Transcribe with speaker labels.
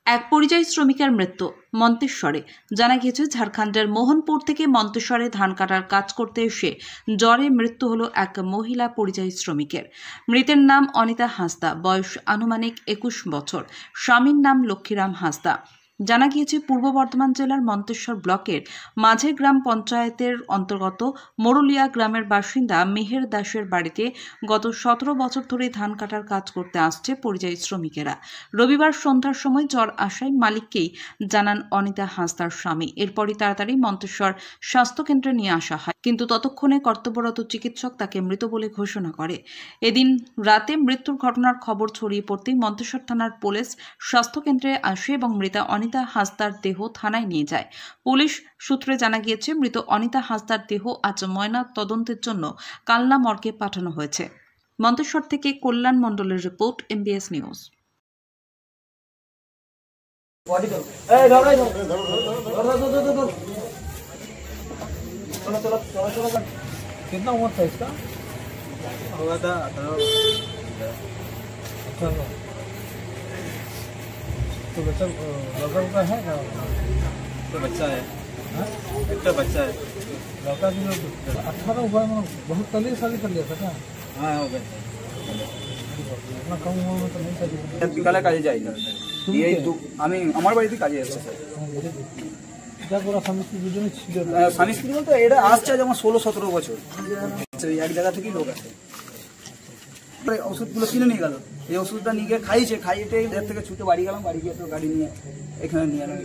Speaker 1: এক পরিযায়ী শ্রমিকের মৃত্যু মন্তেশ্বরে। জানা গিয়েছে, ঝাড়খণ্ডের মোহনপুর থেকে মন্তেশ্বরে ধান কাটার কাজ করতে এসে জ্বরে মৃত্যু হলো এক মহিলা পরিযায়ী শ্রমিকের। মৃতের নাম অনিতা হাঁসদা, বয়স আনুমানিক 21 বছর। স্বামীর নাম লক্ষ্মীরাম হাঁসদা। জানা গিয়েছে, পূর্ব বর্ধমান জেলার মন্তেশ্বর ব্লকের মাঝে গ্রাম পঞ্চায়েতের অন্তর্গত মোরলিয়া গ্রামের বাসিন্দা মেহের দাসের বাড়িতে গত 17 বছর ধরে ধান কাটার কাজ করতে আসছে পরিযায়ী শ্রমিকেরা। রবিবার সন্ধ্যার সময় জ্বর আসায় মালিককেই জানান অনিতা হাঁসদার স্বামী। এরপরই তাড়াতাড়ি মন্তেশ্বর স্বাস্থ্যকেন্দ্রে নিয়ে আসা হয়, কিন্তু ততক্ষণে কর্তব্যরত চিকিৎসক তাকে মৃত বলে ঘোষণা করে। এদিন রাতে মৃত্যুর ঘটনার খবর ছড়িয়ে পড়তেই মন্তেশ্বর থানার পুলিশ স্বাস্থ্যকেন্দ্রে আসে এবং মৃতা অনিতা হাঁসদার দেহ থানায় নিয়ে যায়। পুলিশ সূত্রে জানা গিয়েছে, মৃত অনিতা হাঁসদার দেহ আজ ময়না তদন্তের জন্য কালনা মর্গে পাঠানো হয়েছে। মন্তেশ্বর থেকে কল্যাণ মণ্ডলের রিপোর্ট, MBS নিউজ।
Speaker 2: कितना उम्र था इसका?
Speaker 3: होगा था 18।
Speaker 2: तो बच्चा लड़का का है ना?
Speaker 3: तो बच्चा है,
Speaker 2: हाँ?
Speaker 3: एक तो बच्चा है।
Speaker 2: लड़का भी 18 हुआ में बहुत पहले शादी कर लिया था क्या?
Speaker 3: हाँ हो गया।
Speaker 2: इतना कम उम्र में तो नहीं शादी कर लिया।
Speaker 3: বিকালে কাজে যাই না।
Speaker 2: তুমি
Speaker 3: এই
Speaker 2: কে?
Speaker 3: আমি আমার বাড়িতে কাজে এসেছি স্যার।
Speaker 2: যা করা স্বামী স্ত্রী দুজনে ছিল।
Speaker 3: স্বামী স্ত্রী বলতে এটা আসছে যেমন 16-17 বছর। এক জায়গা থেকেই লোক আছে। ওষুধগুলো কিনে নিয়ে গেল, এই ওষুধটা নিয়ে গিয়ে খাইছে, খাইতে এর থেকে ছুটে বাড়ি গেলাম, বাড়ি গিয়ে তো গাড়ি নিয়ে এখানে নিয়ে এলাম।